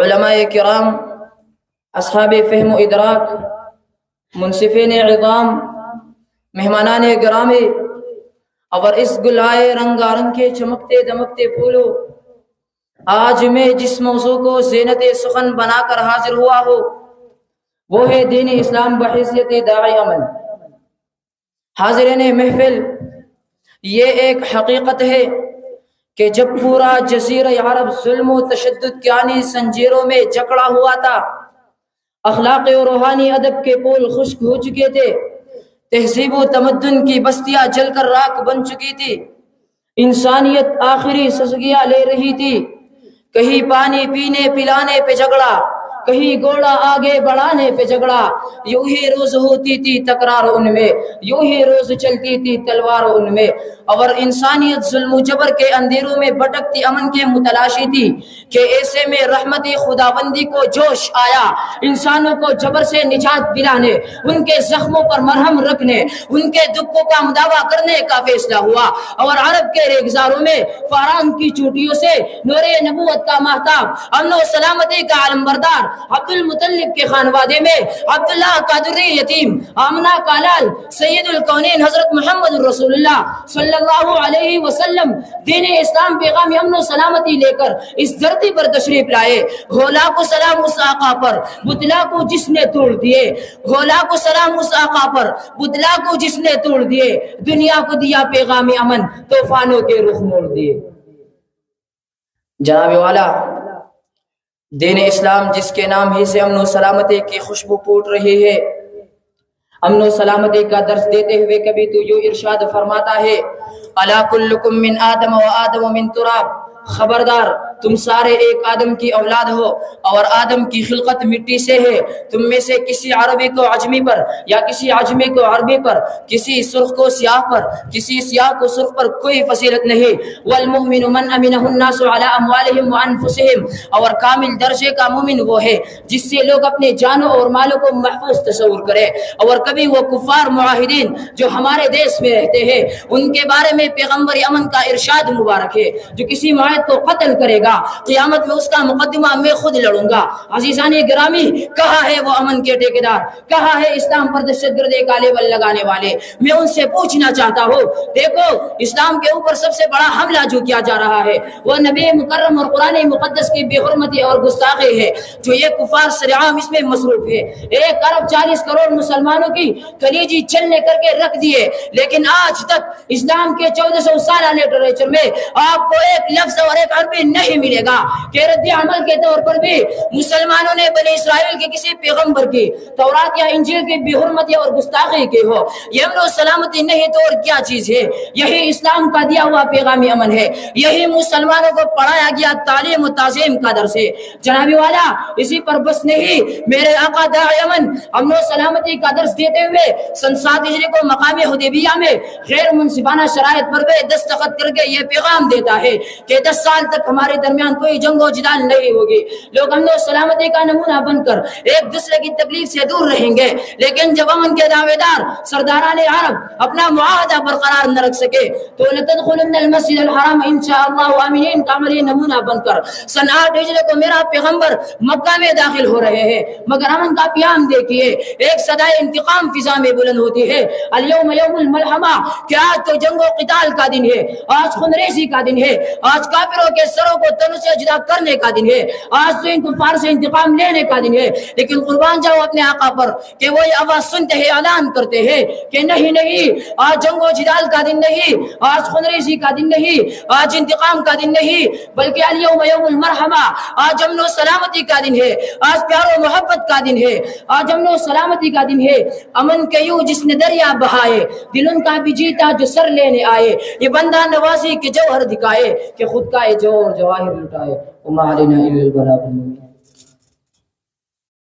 علماء کرام، اصحاب فہم و ادراک، منصفین عظام، مہمانان گرامی، اور اس گلائے رنگارنگ کے چمکتے دمکتے پھولوں، آج میں جس موضوع کو زینت سخن بنا کر حاضر ہوا ہوں وہ ہے دین اسلام بحیثیت داعی امن۔ حاضرین محفل، یہ ایک حقیقت ہے کہ جب پورا جزیرہ عرب ظلم و تشدد کی آنی زنجیروں میں جکڑا ہوا تھا، اخلاقی و روحانی ادب کے پول خشک ہو چکے تھے، تہذیب و تمدن کی بستیاں جل کر راکھ بن چکی تھی، انسانیت آخری سزگیاں لے رہی تھی، کہیں پانی پینے پلانے پہ جھگڑا، کہیں گھوڑا آگے بڑھانے پہ جھگڑا، یوں ہی روز ہوتی تھی تکرار ان میں، یوں ہی روز چلتی تھی تلوار ان میں، اور انسانیت ظلم و جبر کے اندھیروں میں بھٹکتی امن کے متلاشی تھی کہ ایسے میں رحمت خداوندی کو جوش آیا، انسانوں کو جبر سے نجات دلانے، ان کے زخموں پر مرہم رکھنے، ان کے دکھوں کا مداوا کرنے کا فیصلہ ہوا، اور عرب کے ریگزاروں میں فاران کی چوٹیوں سے نور نبوت کا مہتاب، امن و سلامتی کا علم بردار عبد المطلب کے خانوادے میں عبداللہ قادری یتیم، آمنہ کا لال، سید الکونین حضرت محمد رسول اللہ صلی اللہ علیہ وسلم دین اسلام پیغام امن و سلامتی لے کر اس دھرتی پر تشریف لائے۔ ہو لاکھوں سلام اس آقا پر بتلا کو جس نے توڑ دیے، ہو لاکھوں سلام اس آقا پر بتلا کو جس نے توڑ دیے، دنیا کو دیا پیغام امن، طوفانوں کے رخ موڑ دیے۔ جناب والا، دین اسلام جس کے نام ہی سے امن و سلامتی کی خوشبو پھوٹ رہی ہے، امن و سلامتی کا درس دیتے ہوئے کبھی تو یوں ارشاد فرماتا ہے، الا کلکم من آدم و آدم من تراب، خبردار تم سارے ایک آدم کی اولاد ہو اور آدم کی خلقت مٹی سے ہے، تم میں سے کسی عربی کو عجمی پر یا کسی عجمی کو عربی پر، کسی سرخ کو سیاہ پر، کسی سیاہ کو سرخ پر کوئی فضیلت نہیں۔ والمؤمن من امنہ الناس علی اموالہم وانفسہم، اور کامل درجے کا مومن وہ ہے جس سے لوگ اپنے جانوں اور مالوں کو محفوظ تصور کرے۔ اور کبھی وہ کفار معاہدین جو ہمارے دیش میں رہتے ہیں ان کے بارے میں پیغمبر امن کا ارشاد مبارک ہے، جو کسی معاہد کو قتل کرے گا قیامت میں اس کا مقدمہ میں خود لڑوں گا۔ عزیزان گرامی، کہاں ہے وہ امن کے ٹھیکیدار، کہاں ہے اسلام پر دہشت گردی کا لیبل لگانے والے؟ میں ان سے پوچھنا چاہتا ہوں، دیکھو اسلام کے اوپر سب سے بڑا حملہ جو کیا جا رہا ہے وہ نبی مکرم اور قرآن مقدس کی بے حرمتی اور گستاخی ہے، جو یہ کفار سرعام اس میں مصروف ہے۔ 1 ارب 40 کروڑ مسلمانوں کی کلیجی چلنے کر کے رکھ دیے، لیکن آج تک اسلام کے 1400 سالہ لٹریچر میں آپ کو ایک لفظ اور ایک عربی نہیں ملے گا کہ رد عمل کے طور پر بھی مسلمانوں نے بنی اسرائیل کے کسی پیغمبر کی تورات یا انجیل کی بے حرمتی اور گستاخی کی ہو۔ یہ امن و سلامتی نہیں تو اور کیا چیز ہے؟ یہی اسلام کا دیا ہوا پیغام امن ہے، یہی مسلمانوں کو پڑھایا گیا تعلیم و تعظیم کا درس ہے۔ جناب والا، اسی پر بس نہیں، میرے آقا داعی امن و سلامتی کا درس دیتے ہوئے سن 7 ہجری کو مقام حدیبیہ میں غیر منصفانہ شرائط پر بھی دستخط کر کے یہ پیغام دیتا ہے کہ 10 سال تک ہمارے درمیان کوئی جنگ و جدال نہیں ہوگی، لوگ امن و سلامتی کا نمونہ بن کر ایک دوسرے کی تکلیف سے دور رہیں گے، لیکن جب امن کے دعوے دار سرداران عرب اپنا معاہدہ برقرار نہ رکھ سکے تو لتدخلن المسجد الحرام انشاءاللہ آمنین کا عملی نمونہ بن کر سن 8 ہجری کو میرا پیغمبر مکہ میں داخل ہو رہے ہیں، مگر امن کا پیام دیکھیے، ایک صدائے انتقام فضا میں بلند ہوتی ہے، الیوم یوم الملحمہ، کہ آج تو جنگ و قتال کا دن ہے، آج خونریزی کا دن ہے، آج کافروں کے سروں کو تنوں سے جدا کرنے کا دن ہے، آج تو ان کفار سے انتقام لینے کا دن ہے۔ لیکن قربان جاؤ اپنے آقا پر کہ وہ یہ آواز سنتے ہیں، اعلان کرتے ہیں کہ نہیں نہیں، آج جنگ و جدال کا دن نہیں، آج خونریزی کا دن نہیں، آج انتقام کا دن نہیں، بلکہ الیوم یوم المرحمہ، آج امن و سلامتی کا دن ہے، آج پیار و محبت کا دن ہے، آج امن و سلامتی کا دن ہے۔ امن کے یوں جس نے دریا بہائے، دل ان کا بھی جیتا جو سر لینے آئے، یہ بندہ نوازی کے جوہر دکھائے کہ خود کا جوہر جواہر لٹائے۔ وما علینا الا البلاغ المبین۔